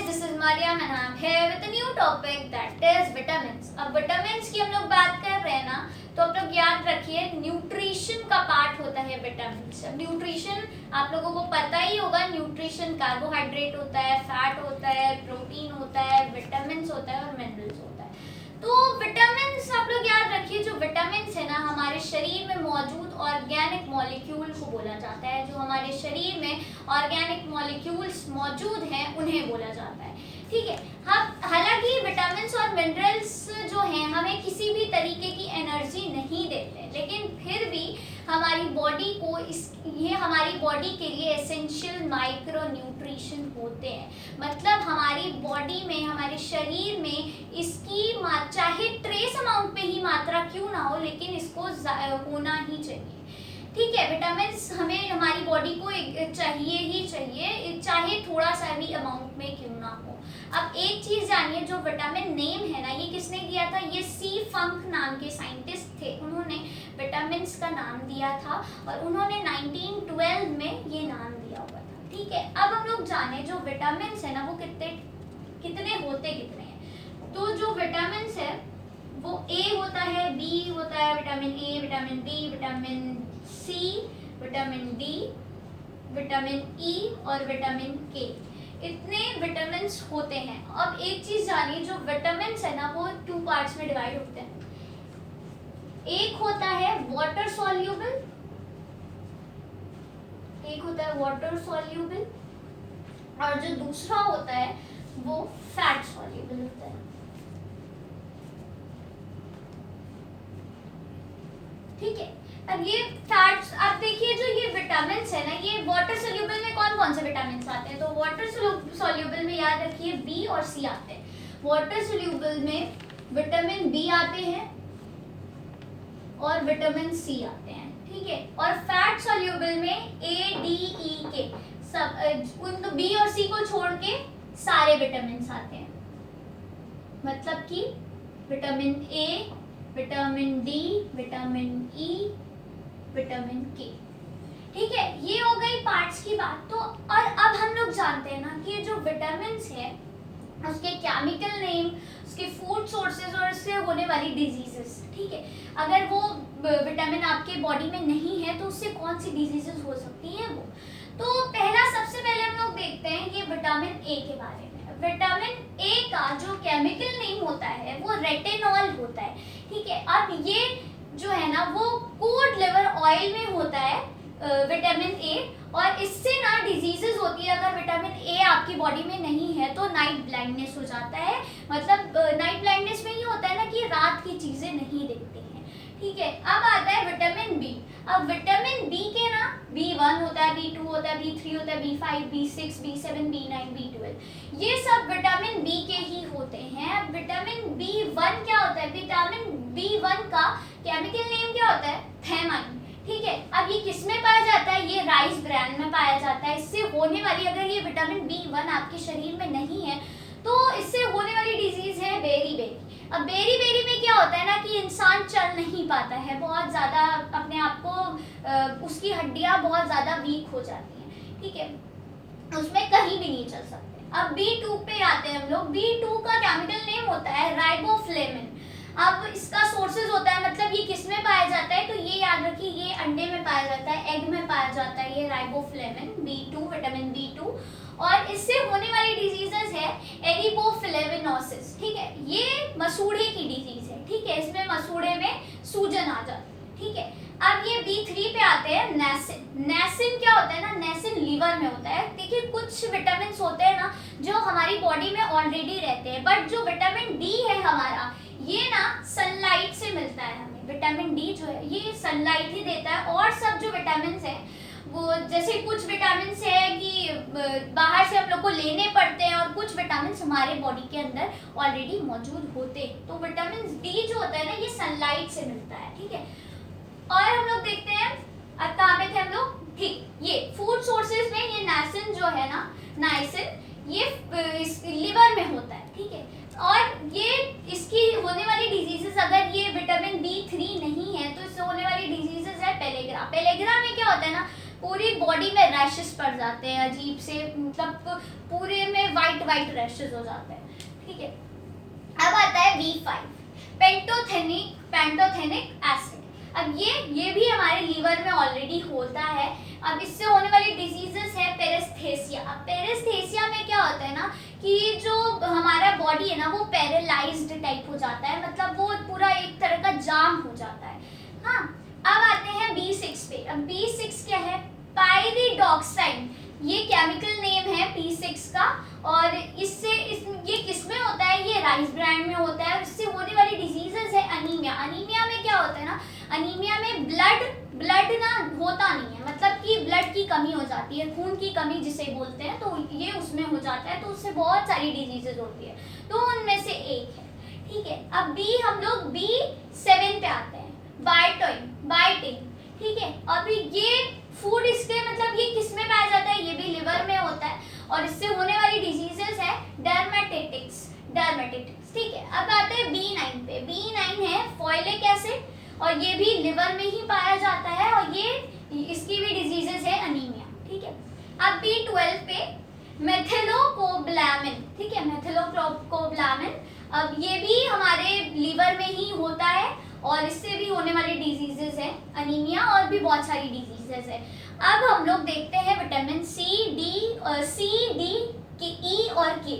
this is Mariam and I am here with a new topic that is vitamins. अब vitamins की हम लोग बात कर रहे हैं ना, तो आप लोग याद रखिए न्यूट्रिशन का पार्ट होता है विटामिन्स। अब न्यूट्रिशन आप लोगों को पता ही होगा, न्यूट्रिशन कार्बोहाइड्रेट होता है, फैट होता है, प्रोटीन होता है, विटामिन्स होता है और मिनरल्स होता है। तो विटामिन्स आप लोग याद रखिए, जो विटामिन्स है ना हमारे शरीर में मौजूद ऑर्गेनिक मॉलिक्यूल को बोला जाता है। जो हमारे शरीर में ऑर्गेनिक मॉलिक्यूल्स मौजूद हैं उन्हें बोला जाता है, ठीक है। हालांकि विटामिन्स और मिनरल्स जो हैं हमें किसी भी तरीके की एनर्जी नहीं देते, लेकिन फिर भी हमारी बॉडी को ये हमारी बॉडी के लिए एसेंशियल माइक्रो न्यूट्रिशन होते हैं। मतलब हमारी बॉडी में, हमारे शरीर में इसकी चाहे ट्रेस अमाउंट में ही मात्रा क्यों ना हो, लेकिन इसको होना ही चाहिए, ठीक है। विटामिन्स हमें हमारी बॉडी को चाहिए ही चाहिए, चाहे थोड़ा सा भी अमाउंट में क्यों ना हो। अब एक चीज जानिए, जो विटामिन नेम है ना, ये किसने दिया था? ये सी फंक नाम के साइंटिस्ट थे, उन्होंने विटामिन्स का नाम दिया था और उन्होंने 1912 में ये नाम दिया हुआ था, ठीक है। अब हम लोग जाने जो विटामिन्स है ना वो कितने होते हैं। तो जो विटामिन्स है वो ए होता है, बी होता है, vitamin A, vitamin B, vitamin C, vitamin D, vitamin E और विटामिन के, इतने विटामिन्स होते हैं। अब एक चीज जानिए, जो विटामिन्स है ना वो 2 पार्ट्स में डिवाइड होते हैं। एक होता है वाटर सॉल्यूबल, एक होता है वाटर सॉल्यूबल और जो दूसरा होता है वो फैट सॉल्यूबल होता है, ठीक है। अब ये फैट्स, आप देखिए जो ये विटामिन्स है ना, ये वाटर सोल्यूबल में कौन कौन से विटामिन्स आते हैं? तो वाटर सोल्यूबल में याद रखिए बी और सी आते हैं। वाटर सोल्यूबल में विटामिन बी आते हैं और विटामिन सी आते हैं, ठीक है। और फैट सोल्यूबल में ए, डी, ई, के सब, उन बी और सी को छोड़ के सारे विटामिन्स आते हैं। मतलब कि vitamin A, vitamin D, vitamin E, vitamin के, ठीक है। ये हो गई पार्ट्स की बात। तो और अब हम लोग जानते हैं ना कि जो विटामिन्स है उसके केमिकल नेम, उसके फूड सोर्सेज और उससे होने वाली डिजीजेस, ठीक है। अगर वो विटामिन आपके बॉडी में नहीं है तो उससे कौन सी डिजीजेस हो सकती है वो। तो सबसे पहले हम लोग देखते हैं ये विटामिन ए के बारे में। विटामिन ए का जो केमिकल नेम होता है वो रेटिनॉल होता है, ठीक है। अब ये जो है ना वो कोड लिवर ऑयल में होता है विटामिन ए, और इससे ना डिजीजेस होती है। अगर विटामिन ए आपकी बॉडी में नहीं है तो नाइट ब्लाइंडनेस हो जाता है। मतलब नाइट ब्लाइंडनेस में ये होता है ना कि रात की चीजें नहीं दिखती हैं, ठीक है। अब आता है विटामिन बी। अब विटामिन बी के ना B1 होता है, B2 होता है, B3 होता है, B5, B6, B7, B9, B12, ये सब विटामिन बी के ही होते हैं। विटामिन B1 क्या होता है? विटामिन B1 का केमिकल नेम क्या होता है? थैमाइन, ठीक है। अब ये किस में पाया जाता है? ये राइस ब्रान में पाया जाता है। इससे होने वाली, अगर ये विटामिन B1 आपके शरीर में नहीं है तो इससे होने वाली डिजीज है बेरी। अब बेरी में क्या होता है ना कि इंसान चल नहीं पाता है, बहुत ज़्यादा अपने आप को, उसकी हड्डियां बहुत ज़्यादा वीक हो जाती हैं, ठीक है, उसमें कहीं भी नहीं चल सकते। अब B2 पे आते हैं हम लोग। B2 का केमिकल नेम होता है राइबोफ्लेविन। अब इसका सोर्सेज होता है, मतलब ये किस में पाया जाता है? तो ये याद रखिए, ये अंडे में पाया जाता है, एग में पाया जाता है ये राइबोफ्लेविन B2, विटामिन B2। और इससे होने वाली डिजीजेस है एरिबोफ्लेविनोसिस, ठीक है। ये मसूड़े की डिजीज है, ठीक है। इसमें मसूड़े में सूजन आ जाती है, ठीक है। अब ये B3 पे आते हैं नासिन। नासिन क्या होता है ना? नासिन लीवर में होता है। देखिए कुछ विटामिन होते हैं ना जो हमारी बॉडी में ऑलरेडी रहते हैं, बट जो विटामिन डी है हमारा, ये ना सनलाइट से मिलता है हमें। विटामिन डी जो है ये सनलाइट ही देता है। और सब जो विटामिन है वो, जैसे कुछ विटामिन है कि बाहर से हम लोग को लेने पड़ते हैं और कुछ विटामिन हमारे बॉडी के अंदर ऑलरेडी मौजूद होते हैं। तो विटामिन डी जो होता है ना ये सनलाइट से मिलता है, ठीक है। और हम लोग देखते हैं अब कहाँ पे थे हम लोग, ठीक, ये फूड सोर्सेज में ये नाइसिन जो है ना, नाइसिन ये लिवर में होता है, ठीक है। और ये इसकी होने वाली डिजीजेस, अगर ये विटामिन B3 नहीं है तो इससे होने वाली डिजीजेस है पेलेग्रा। पेलेग्रा में क्या होता है ना, पूरी बॉडी में रैशेस पड़ जाते हैं अजीब से, मतलब पूरे में वाइट वाइट रैशेस हो जाते हैं, ठीक है। अब आता है V5 पैंटोथेनिक एसिड। अब ये भी हमारे लीवर में ऑलरेडी होता है। अब इससे होने वाली डिजीजेस है पेरिस्थेसिया। अब पेरिस्थेसिया में क्या होता है ना कि जो हमारा बॉडी है ना वो पैरालाइज्ड टाइप हो जाता है, मतलब वो पूरा एक तरह का जाम हो जाता है। हाँ, अब आते हैं B6 पे। अब B6 क्या है? पायरिडॉक्साइन, ये केमिकल नेम है B6 का। और ये किसमें होता है? ये राइस ब्रांड में होता है। इससे होने वाली डिजीजेस है अनीमिया। अनीमिया में क्या होता है ना, अनीमिया में ब्लड ना होता नहीं है, मतलब कि ब्लड की कमी हो जाती है, खून की कमी जिसे बोलते हैं, तो ये उसमें हो जाता है, तो उससे बहुत सारी डिजीजेस होती है, तो उनमें से एक है, ठीक है। अब हम लोग B7 पे आते हैं, बायोटिन, ठीक है। अभी ये फूड इसके मतलब ये किस में पाया जाता है? ये भी लिवर में होता है, और इससे होने वाली डिजीजेस है डर्मेटाइटिस, ठीक है। अब आते हैं B9 पे। B9 है फोलिक एसिड, और ये भी लिवर में ही पाया जाता है, और ये इसकी भी डिजीजेस है अनीमिया, ठीक है। अब B12 पे मेथिलोकोबैलामिन, ठीक है, मेथिलोकोबैलामिन। अब ये भी हमारे लीवर में ही होता है, और इससे भी होने वाली डिजीजेस है अनीमिया, और भी बहुत सारी डिजीजेस है। अब हम लोग देखते हैं विटामिन C, D, E और K।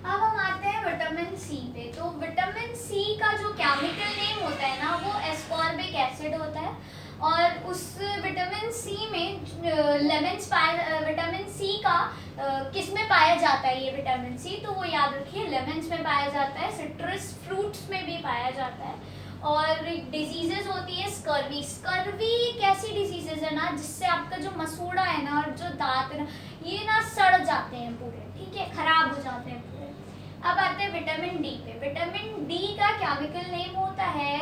अब हम आते हैं विटामिन C पे। तो विटामिन C का जो केमिकल नेम होता है ना वो एस्कॉर्बिक एसिड होता है, और उस विटामिन C में विटामिन C का किस में पाया जाता है? ये विटामिन C तो वो याद रखिए लेमन्स में पाया जाता है, सिट्रस फ्रूट्स में भी पाया जाता है। और डिजीजेस होती है स्कर्वी। स्कर्वी एक ऐसी डिजीजेस है ना जिससे आपका जो मसूड़ा है ना और जो दांत है ना ये ना सड़ जाते हैं पूरे, ठीक है, खराब हो जाते हैं पूरे। अब आते हैं विटामिन डी पे। विटामिन डी का केमिकल नेम होता है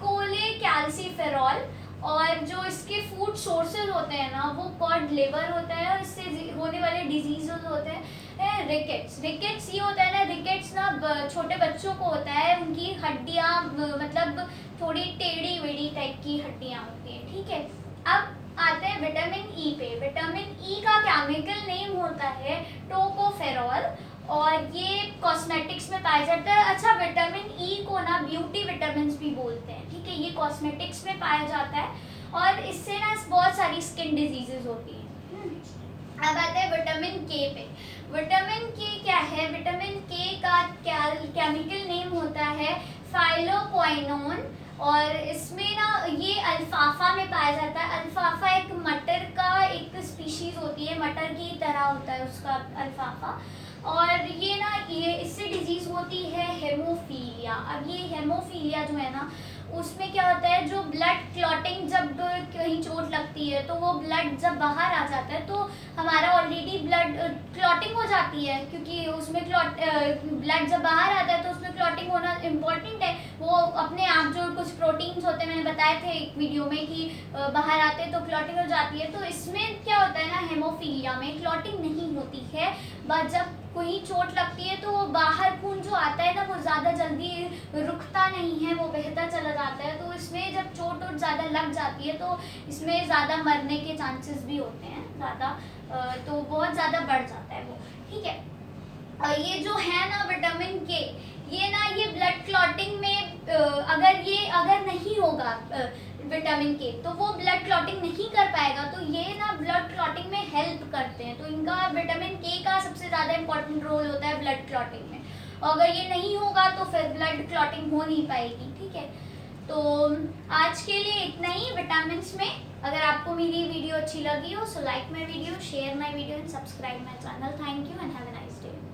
कोलेकैल्सिफेरॉल, और जो इसके फूड सोर्सेज होते हैं ना वो कॉड लिवर होता है, और इससे होने वाले डिजीजेस होते हैं रिकेट्स। ये होता है ना, रिकेट्स ना छोटे बच्चों को होता है, उनकी हड्डियां मतलब थोड़ी टेढ़ी वेढ़ी टाइप की हड्डियां होती हैं, ठीक है। अब आते हैं विटामिन ई पे। विटामिन ई का केमिकल नेम होता है टोकोफेरॉल, और ये कॉस्मेटिक्स में पाया जाता है। अच्छा, विटामिन ई को ना ब्यूटी विटामिन भी बोलते हैं, ठीक है, ये कॉस्मेटिक्स में पाया जाता है, और इससे ना बहुत सारी स्किन डिजीजेस होती हैं। अब आते हैं विटामिन के पे। विटामिन के क्या है? विटामिन के का केमिकल नेम होता है फाइलोक्विनोन, और इसमें ना ये अल्फाफा में पाया जाता है। अल्फाफा एक मटर का एक स्पीशीज होती है, मटर की तरह होता है उसका अल्फाफा, और ये ना ये इससे डिजीज होती है हेमोफीलिया। अब ये हेमोफीलिया जो है ना उसमें क्या होता है, जो ब्लड क्लॉटिंग जब कहीं चोट लगती है तो वो ब्लड जब बाहर आ जाता है तो हमारा ऑलरेडी ब्लड क्लॉटिंग हो जाती है, क्योंकि उसमें ब्लड जब बाहर आता है तो उसमें क्लॉटिंग होना इम्पोर्टेंट है। वो अपने आप जो कुछ प्रोटीन्स होते हैं, मैंने बताए थे एक वीडियो में कि बाहर आते हैं तो क्लॉटिंग हो जाती है। तो इसमें क्या होता है ना, हेमोफीलिया में क्लॉटिंग नहीं होती है, बट जब कोई चोट लगती है तो बाहर खून जो आता है ना वो ज़्यादा जल्दी रुकता नहीं है, वो बहता चला जाता है। तो इसमें जब चोट ज़्यादा लग जाती है तो इसमें ज़्यादा मरने के चांसेस भी होते हैं ज़्यादा, तो बहुत ज़्यादा बढ़ जाता है वो, ठीक है। और ये जो है ना विटामिन के, ये ना ये ब्लड क्लॉटिंग में अगर नहीं होगा विटामिन के तो वो ब्लड क्लॉटिंग नहीं कर पाएगा, तो ये ना ब्लड क्लॉटिंग में हेल्प करते हैं। तो इनका विटामिन के का सबसे ज़्यादा इंपॉर्टेंट रोल होता है ब्लड क्लॉटिंग में, और अगर ये नहीं होगा तो फिर ब्लड क्लॉटिंग हो नहीं पाएगी, ठीक है। तो आज के लिए इतना ही विटामिन में। अगर आपको मेरी वीडियो अच्छी लगी हो so like my video, share my video and subscribe my channel. Thank you and have a nice day.